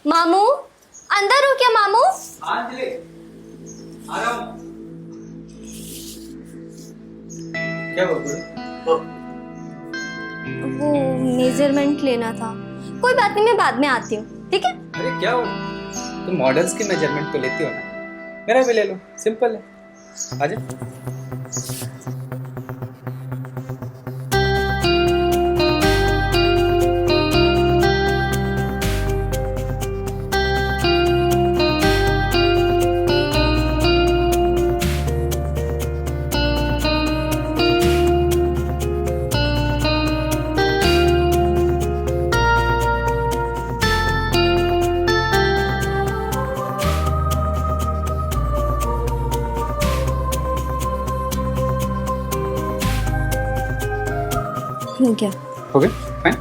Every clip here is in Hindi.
मामू, अंदर हो क्या मामू? हाँ अंजलि, आ रहा हूँ। क्या बोल? वो मेजरमेंट लेना था। कोई बात नहीं, मैं बाद में आती हूँ, ठीक है? अरे क्या हो, तुम मॉडल्स की मेजरमेंट तो लेती हो ना, मेरा भी ले लो, सिंपल है। आजा। ठीक है। हो गया? फाइन।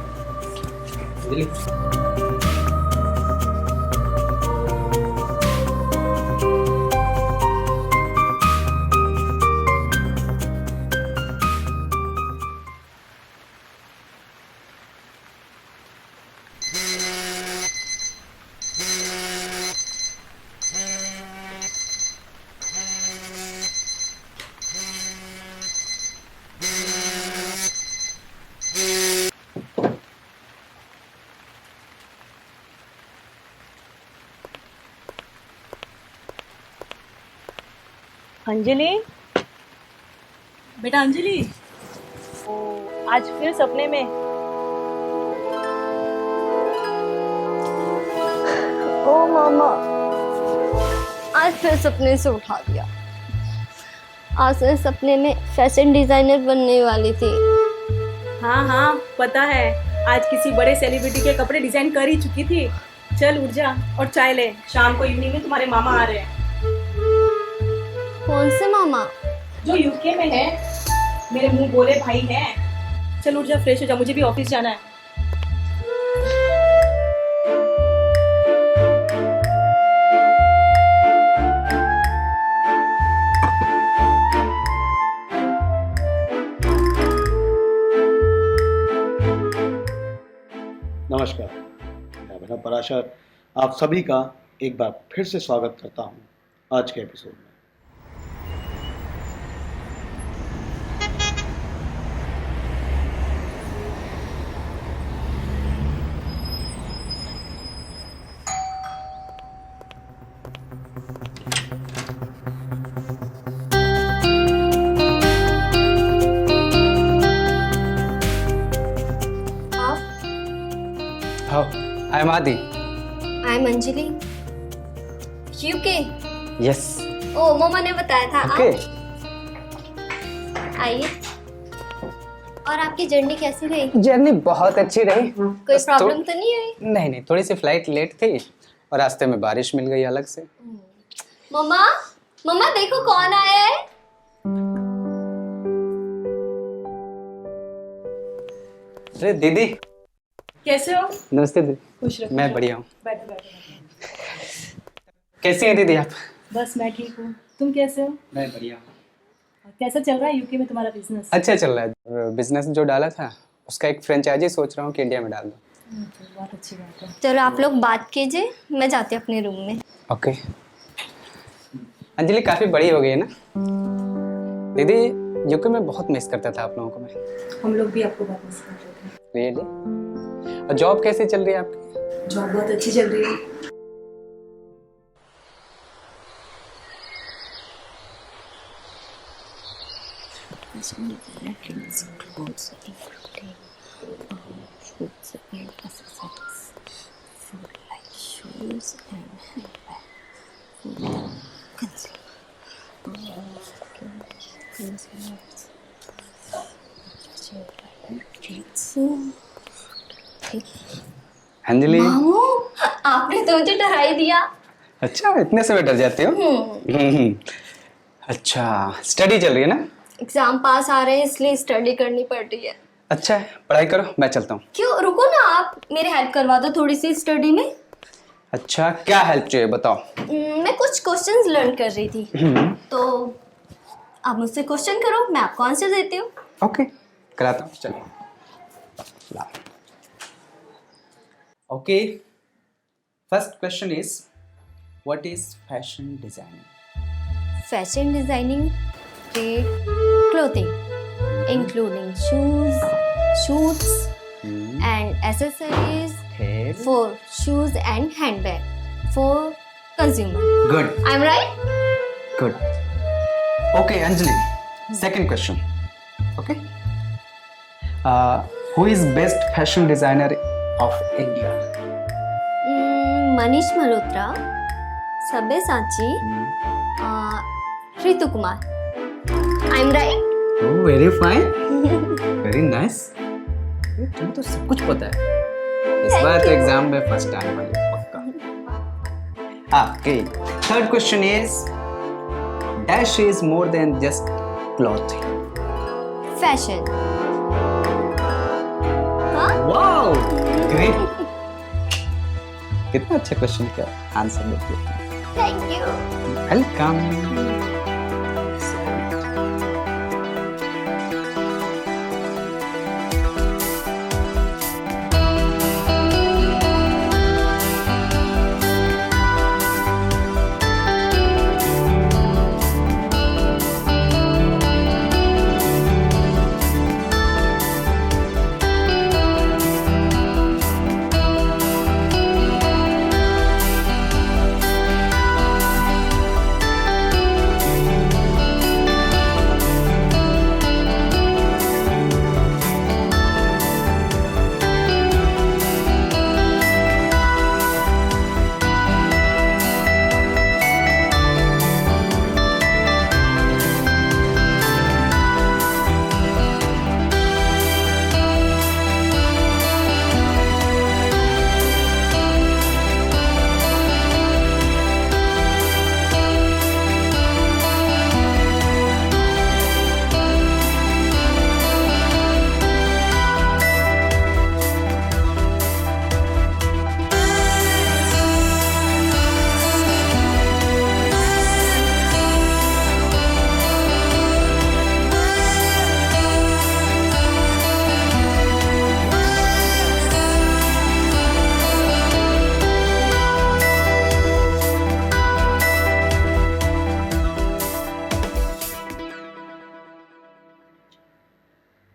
अंजलि, अंजलि, बेटा अंजलि, ओ आज फिर सपने में? ओ मामा, आज फिर सपने से उठा दिया। आज मैं सपने में फैशन डिजाइनर बनने वाली थी। हाँ हाँ पता है, आज किसी बड़े सेलिब्रिटी के कपड़े डिजाइन कर ही चुकी थी। चल उठ जा और चाय ले, शाम को इवनिंग में तुम्हारे मामा आ रहे हैं। कौन से मामा? जो यूके में है, मेरे मुंह बोले भाई हैं। चल उठ जा, फ्रेश हो जा, मुझे भी ऑफिस जाना है। नमस्कार, मैं अभिनव पराशर आप सभी का एक बार फिर से स्वागत करता हूं आज के एपिसोड में। How I am Aadi. I am Anjali. UK? Yes. ओ मम्मा ने बताया था। ओके। आइए। और आपकी जर्नी कैसी रही? जर्नी बहुत अच्छी रही। कोई बस प्रॉब्लम तो नहीं हुई? नहीं नहीं, थोड़ी सी फ्लाइट लेट थी और रास्ते में बारिश मिल गई अलग से। मम्मा, मम्मा देखो कौन आया है। अरे दीदी। कैसे हो? नमस्ते दीदी। खुश रहो। मैं बढ़िया हूँ। बैठो बैठो। कैसी हैं दीदी आप? बस मैं ठीक हूँ, तुम कैसे हो? मैं बढ़िया हूँ। कैसा चल रहा है यूके में तुम्हारा बिजनेस? अच्छा चल रहा है। बिजनेस जो डाला था उसका एक फ्रेंचाइजी सोच रहा हूँ कि इंडिया में डाल दूँ। बहुत अच्छी बात है। चलो आप लोग बात कीजिए, मैं जाती हूँ अपने रूम में। ओके। अंजलि काफ़ी बड़ी हो गई है ना दीदी। यूके में बहुत मिस करता था आप लोगों को मैं। हम लोग भी आपको बहुत मिस कर रहे थे। रियली? और जॉब कैसी चल रही है आपकी? जॉब बहुत अच्छी चल रही है। अंजलि। मामू, आपने तो मुझे डरा ही दिया। अच्छा, इतने से डर जाते हो? अच्छा, स्टडी चल रही है ना? एग्जाम पास आ रहे हैं इसलिए स्टडी करनी पड़ रही है। अच्छा है, पढ़ाई करो, मैं चलता हूँ। क्यों, रुको ना, आप मेरी हेल्प करवा दो थोड़ी सी स्टडी में। अच्छा, क्या हेल्प चाहिए बताओ। मैं कुछ क्वेश्चंस लर्न कर रही थी, तो आप मुझसे क्वेश्चन करो, मैं आपको आंसर देती हूँ। ओके, कराता हूँ, चलो। Okay, first question is what is fashion designing? Fashion designing trade clothing, including shoes, shoots, and accessories for shoes and handbag for consumer. Good. I'm right? Good. Okay, Anjali. Second question. Okay. Who is best fashion designer of India? Manish Malhotra, Sabyasachi, Ritu Kumar. I'm right? Oh, very fine. Very nice. तुम्हें तो सब कुछ पता है. इस बार तो एग्जाम में फर्स्ट आने वाली है, पक्का. Okay. Third question is dash is more than just clothing. Fashion. हाँ? Wow. Great. कितना अच्छा क्वेश्चन का आंसर देते हैं. Thank you. वेलकम.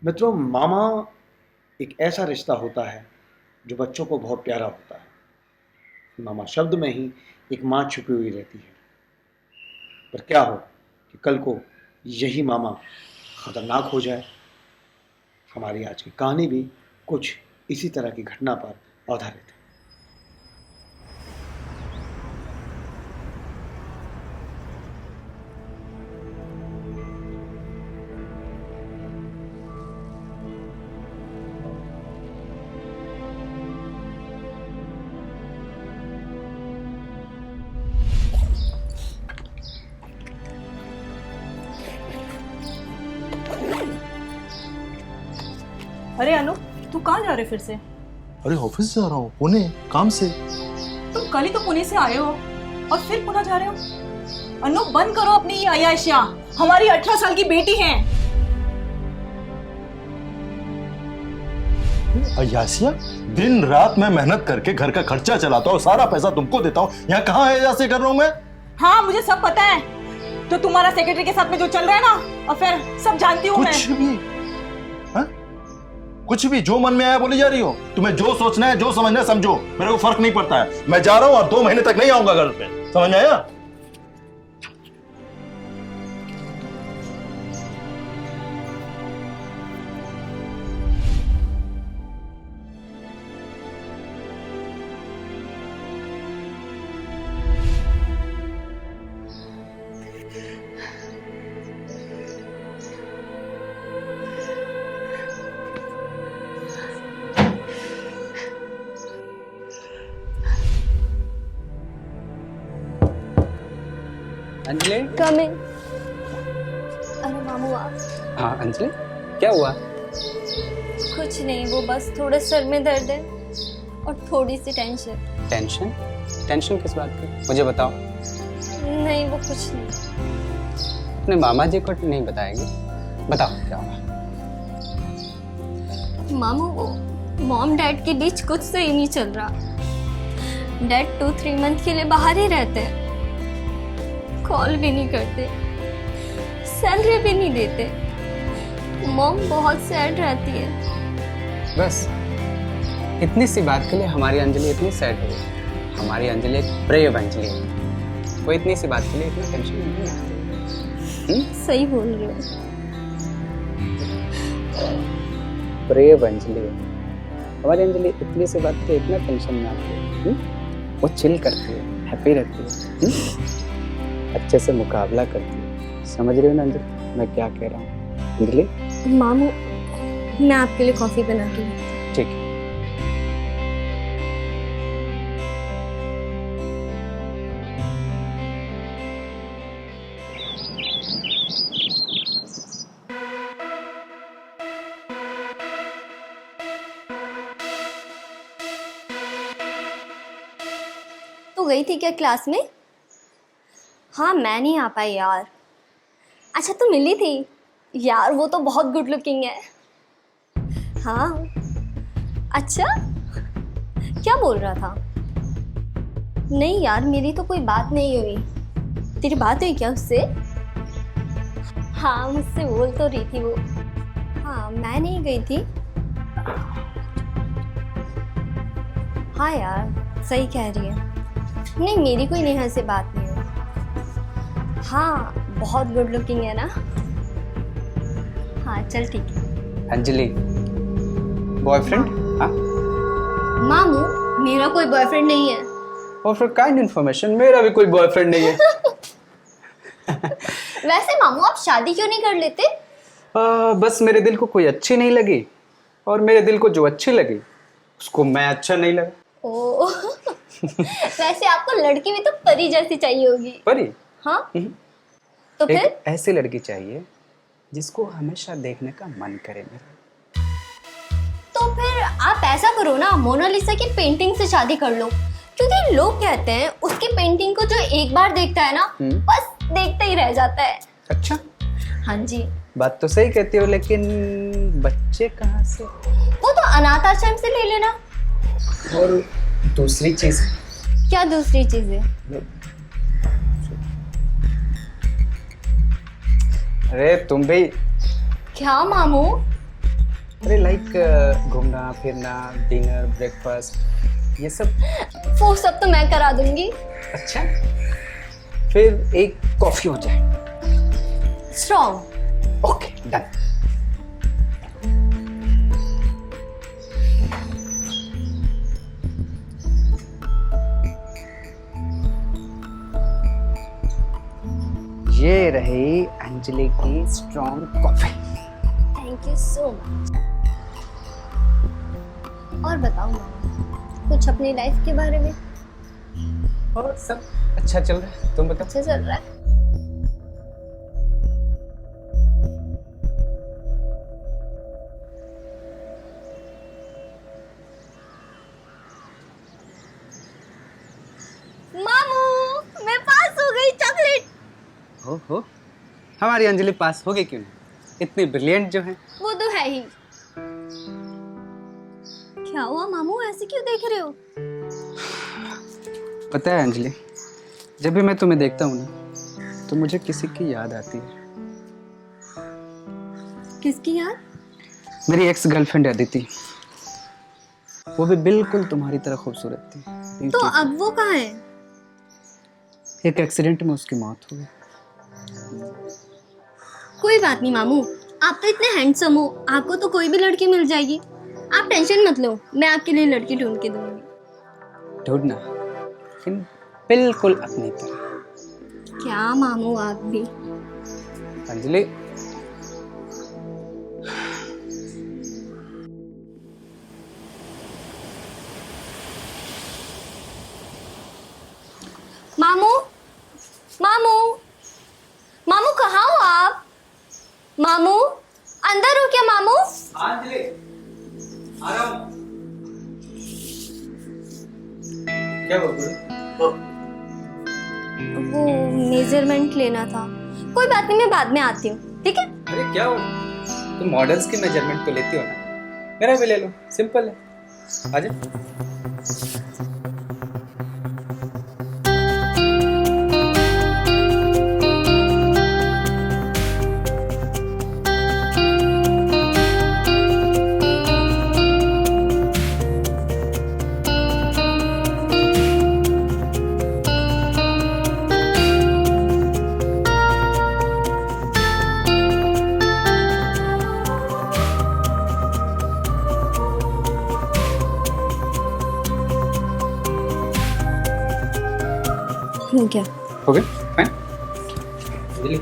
मित्रों, मामा एक ऐसा रिश्ता होता है जो बच्चों को बहुत प्यारा होता है। मामा शब्द में ही एक माँ छुपी हुई रहती है, पर क्या हो कि कल को यही मामा खतरनाक हो जाए। हमारी आज की कहानी भी कुछ इसी तरह की घटना पर आधारित है। अरे अनु, तू कहाँ जा रहे फिर से? अरे ऑफिस जा रहा हूँ, पुणे, काम से। तुम कल ही तो पुणे से आए हो और फिर पुणे जा रहे हो। अनु, बंद करो अपनी ये अय्याशियां। हमारी 18 साल की बेटी है। अय्याशिया? दिन रात मैं मेहनत करके घर का खर्चा चलाता हूँ, सारा पैसा तुमको देता हूँ, यहाँ कहाँ अय्याशी कर रहा हूँ मैं? हाँ, मुझे सब पता है। तो तुम्हारा सेक्रेटरी के साथ में जो चल रहा है ना, और फिर सब जानती हूँ मैं। कुछ भी जो मन में आया बोली जा रही हो। तुम्हें जो सोचना है, जो समझना है समझो, मेरे को फर्क नहीं पड़ता है। मैं जा रहा हूँ और 2 महीने तक नहीं आऊंगा घर पे, समझ में आया? अंजलि, कम इन। अरे मामू आप। हाँ अंजलि, क्या हुआ? कुछ नहीं, वो बस थोड़ा सर में दर्द है और थोड़ी सी टेंशन। टेंशन? टेंशन किस बात की? मुझे बताओ। नहीं, वो कुछ नहीं। अपने मामा जी को नहीं बताएगी? बताओ क्या हुआ? मामू, वो मॉम डैड के बीच कुछ सही नहीं चल रहा। डैड 2-3 मंथ के लिए बाहर ही रहते हैं, कॉल भी नहीं करते, सैलरी भी नहीं देते। मॉम बहुत सैड रहती है। बस इतनी सी बात के लिए हमारी अंजलि इतनी सैड हो गई। हमारी अंजलि एक ब्रेव अंजलि है, वो इतनी सी बात के लिए इतना टेंशन नहीं आती। सही बोल रहे हो। ब्रेव अंजलि है हमारी अंजलि, इतनी सी बात के लिए इतना टेंशन नहीं आती। वो चिल करती है, हैप्पी रहती है, अच्छे से मुकाबला करती है। समझ रही हो ना अंजलि मैं क्या कह रहा हूँ? अंजलि मामू, मैं आपके लिए कॉफी बना के लाती हूँ। ठीक है। तो गई थी क्या क्लास में? हाँ, मैं नहीं आ पाई यार। अच्छा, तो मिली थी यार, वो तो बहुत गुड लुकिंग है। हाँ। अच्छा, क्या बोल रहा था? नहीं यार, मेरी तो कोई बात नहीं हुई। तेरी बात हुई क्या उससे? हाँ, मुझसे बोल तो रही थी वो। हाँ, मैं नहीं गई थी। हाँ यार, सही कह रही है। नहीं, मेरी कोई नेहा से बात नहीं हुई। हाँ, बहुत गुड लुकिंग है ना। हाँ, चल ठीक है। अंजलि बॉयफ्रेंड? हाँ मामू, मेरा कोई बॉयफ्रेंड नहीं है। और फिर काइंड इन्फॉर्मेशन, मेरा भी कोई बॉयफ्रेंड नहीं है। वैसे मामू, आप शादी क्यों नहीं कर लेते? बस मेरे दिल को कोई अच्छी नहीं लगी, और मेरे दिल को जो अच्छी लगी उसको मैं अच्छा नहीं लगा। ओ वैसे आपको लड़की भी तो परी जैसी चाहिए होगी। परी? हाँ, तो फिर? एक ऐसी लड़की चाहिए जिसको हमेशा देखने का मन करे मेरा। तो फिर आप ऐसा करो ना, मोनालिसा की पेंटिंग से शादी कर लो। क्योंकि लोग कहते हैं उसकी पेंटिंग को जो एक बार देखता है ना, बस देखता ही रह जाता है। अच्छा, हाँ जी। बात तो सही कहती हो, लेकिन बच्चे कहाँ से? वो तो अनाथ आश्रम से ले लेना। और दूसरी चीज? क्या दूसरी चीज है? अरे तुम भी। क्या मामू? अरे लाइक घूमना फिरना, डिनर, ब्रेकफास्ट, ये सब। वो सब तो मैं करा दूंगी। अच्छा, फिर एक कॉफी हो जाए। स्ट्रॉन्ग। Okay, done. ये रही अंजलि की strong coffee. Thank you so much. और बताओ मामा, कुछ अपनी लाइफ के बारे में? और सब अच्छा चल रहा है, तुम बताओ। अच्छा चल रहा है। मामू, मैं पास हो गई चॉकलेट। हो हमारी अंजलि पास हो गई क्यों नहीं? इतनी ब्रिलियंट जो है। वो तो है ही। क्या हुआ मामू, ऐसे क्यों देख रहे हो? पता है अंजलि, जब भी मैं तुम्हें देखता हूँ ना, तो मुझे किसी की याद आती है। किसकी याद? मेरी एक्स गर्लफ्रेंड अदिति। वो भी बिल्कुल तुम्हारी तरह खूबसूरत थी। तो अब वो कहाँ है? एक एक्सीडेंट में उसकी मौत हो गई। कोई बात नहीं मामू, आप तो इतने हैंडसम हो, आपको तो कोई भी लड़की मिल जाएगी। आप टेंशन मत लो, मैं आपके लिए लड़की ढूंढ के दूंगी। ढूंढना, लेकिन बिल्कुल अपनी तरह। क्या मामू, आप भी। अंजलि, मामू, मामू, मामू कहाँ हो आप? मामू, अंदर हो क्या मामू? अंजलि, आ रहा हूँ। क्या वो मेजरमेंट लेना था। कोई बात नहीं, मैं बाद में आती हूँ, ठीक है? अरे क्या हो, तुम मॉडल्स की मेजरमेंट तो लेती हो ना, मेरा भी ले लो, सिंपल है। आजा। हो गया। हो गया? फाइन। दिल्ली।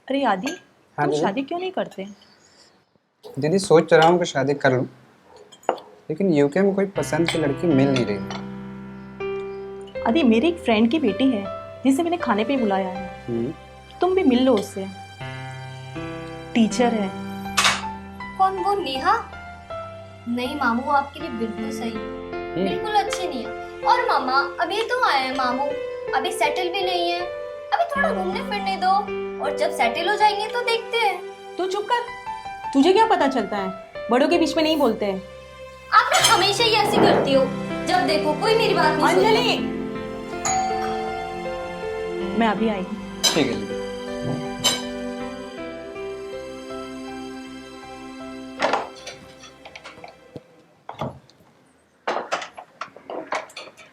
अरे आदि, हाँ तुम दीदी। शादी क्यों नहीं करते? दीदी सोच रहा हूँ कि शादी कर लूँ, लेकिन यूके में कोई पसंद की लड़की मिल नहीं रही। आदि, मेरी एक फ्रेंड की बेटी है जिसे मैंने खाने पे बुलाया है, तुम भी मिल लो उससे। टीचर है। कौन, वो नेहा? नहीं मामू, वो आपके लिए बिल्कुल सही, बिल्कुल अच्छी नहीं है। और मामा अभी तो आए हैं मामू, अभी सेटल भी नहीं है, अभी थोड़ा घूमने फिरने दो, और जब सेटल हो जाएंगे तो देखते हैं। तू चुप कर, तुझे क्या पता चलता है, बड़ों के बीच में नहीं बोलते हैं। आप ना हमेशा ही ऐसी करती हो, जब देखो कोई मेरी बात नहीं सुनता। अंजलि, मैं अभी आई। ठीक है।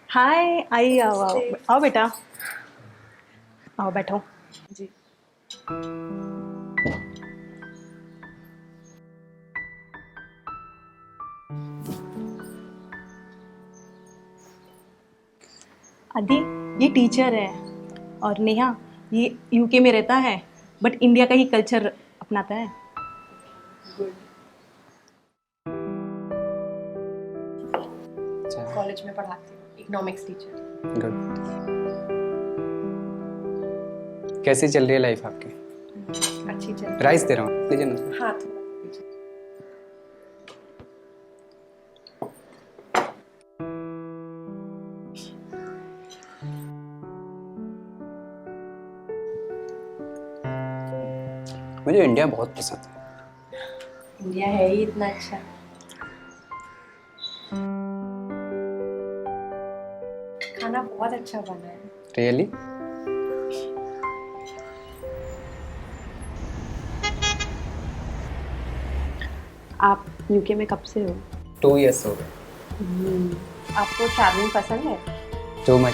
हाय, आई, आओ आओ आओ बेटा, आओ बैठो। जी। आदि, ये टीचर है, और नेहा ये यूके में रहता है, बट इंडिया का ही कल्चर अपनाता है। कॉलेज में पढ़ाती हूँ, इकोनॉमिक्स टीचर। गुड। कैसी चल रही है लाइफ आपकी? अच्छी चल राइस दे रहा हूँ, लीजिए ना। हाँ, मुझे इंडिया बहुत पसंद है। इंडिया है ही इतना अच्छा। खाना बहुत अच्छा बना है। रियली? आप यूके में कब से हो? 2 years हो गए। आपको ट्रैवलिंग पसंद है? Too much.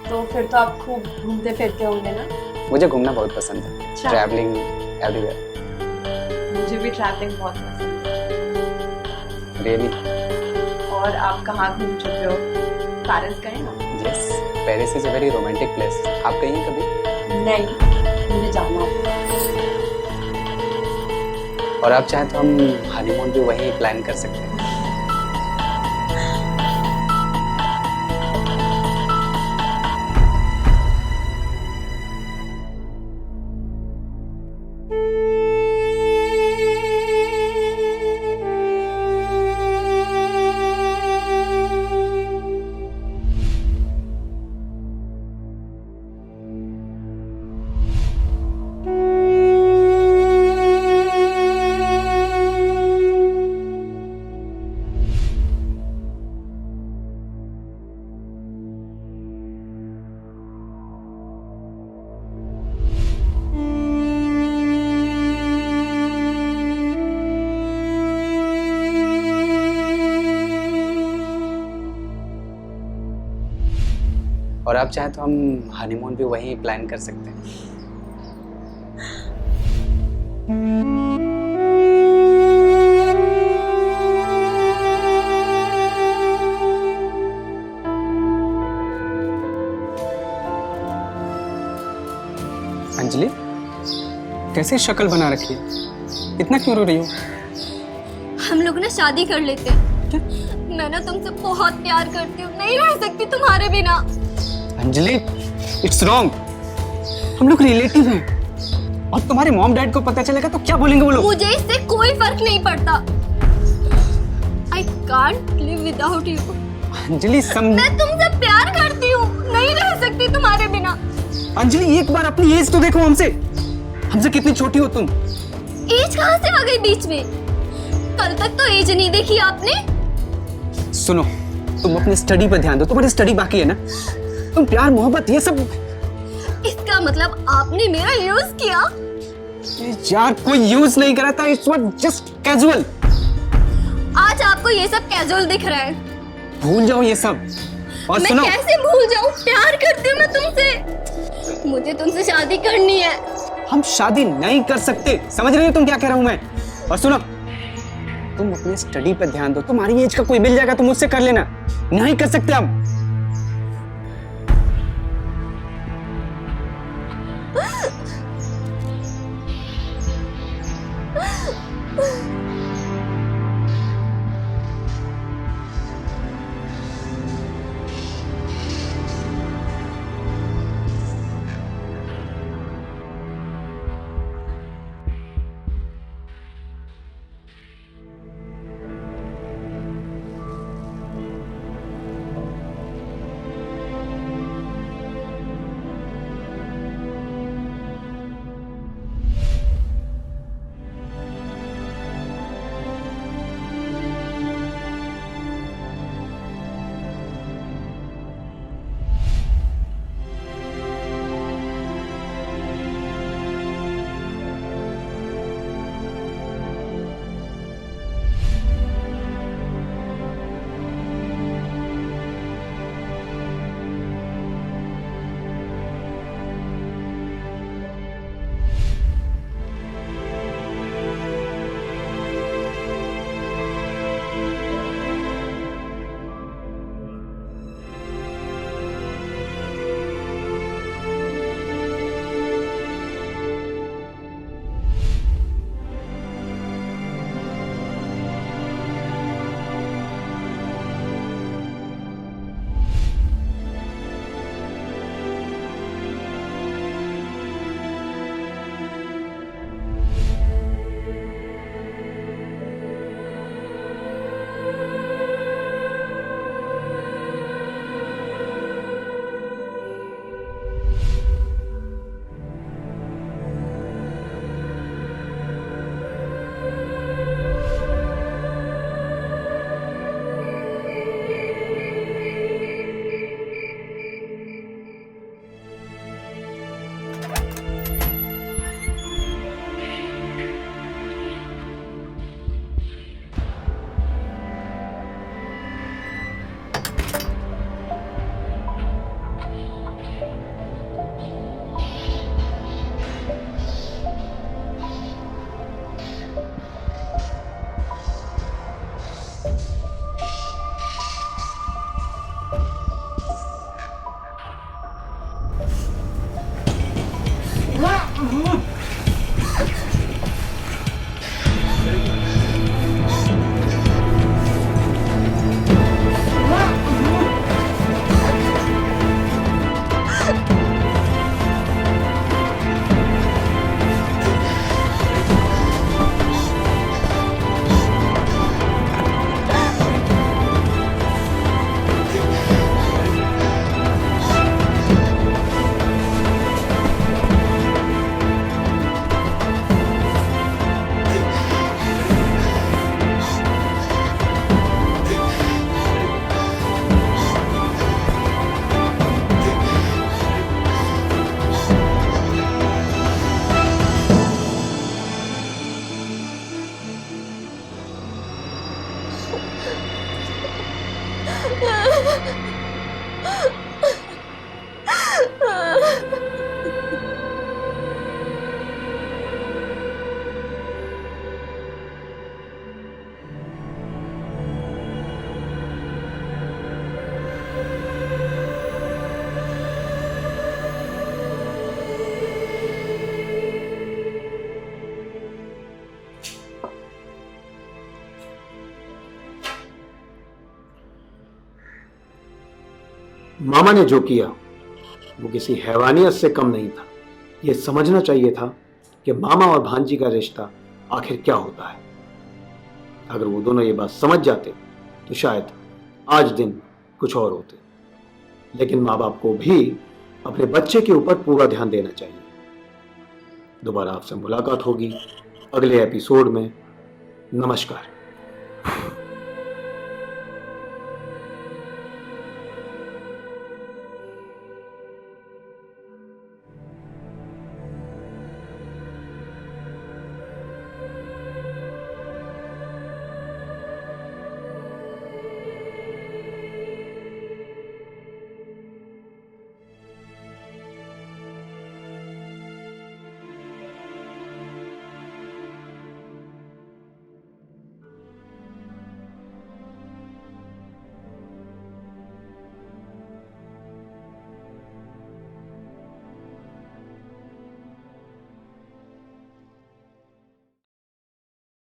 तो फिर तो आप खूब घूमते फिरते होंगे ना? मुझे घूमना बहुत पसंद है, अच्छा। Travelling everywhere. मुझे भी ट्रैवलिंग बहुत पसंद है। रियली? और आप कहाँ घूम चुके हो? पेरिस गए ना? Yes, Paris is a very romantic place. आप गई हैं कभी? नहीं, मुझे जाना है। और आप चाहें तो हम हनीमून भी वहीं प्लान कर सकते हैं। और आप चाहें तो हम हनीमून भी वहीं प्लान कर सकते हैं। अंजलि, कैसी शक्ल बना रखी है? इतना क्यों रो रही हो? हम लोग ना शादी कर लेते हैं। मैं ना तुमसे बहुत प्यार करती हूँ, नहीं रह सकती तुम्हारे बिना। Anjali, it's wrong. हम लोग रिलेटिव हैं, और तुम्हारे मॉम डैड को पता चलेगा तो क्या बोलेंगे वो लोग? मुझे इससे कोई फर्क नहीं पड़ता। आई can't live without you. Anjali मैं तुमसे प्यार करती हूँ, नहीं रह सकती तुम्हारे बिना। अंजलि एक बार अपनी एज तो देखो, हमसे कितनी छोटी हो तुम। एज कहाँ से आ गई बीच में? कल तक तो एज नहीं देखी आपने। सुनो, तुम अपने स्टडी पर ध्यान दो, तुम्हारी स्टडी बाकी है ना। तुम प्यार मोहब्बत ये सब, इसका मतलब आपने मेरा यूज किया? यार कोई यूज नहीं करा था, इट्स वाज जस्ट कैजुअल। आज आपको ये सब कैजुअल दिख रहा है। भूल जाओ ये सब। और मैं सुनो, कैसे भूल जाऊं? प्यार करती हूँ मैं तुमसे, मुझे तुमसे शादी करनी है। हम शादी नहीं कर सकते, समझ रही हो तुम क्या कह रहा हूं मैं? और सुनो, तुम अपने स्टडी पर ध्यान दो, तुम्हारी एज का कोई मिल जाएगा तुम उससे कर लेना, नहीं कर सकते हम। मामा ने जो किया वो किसी हैवानियत से कम नहीं था। ये समझना चाहिए था कि मामा और भांजी का रिश्ता आखिर क्या होता है। अगर वो दोनों ये बात समझ जाते तो शायद आज दिन कुछ और होते। लेकिन माँ बाप को भी अपने बच्चे के ऊपर पूरा ध्यान देना चाहिए। दोबारा आपसे मुलाकात होगी अगले एपिसोड में। नमस्कार।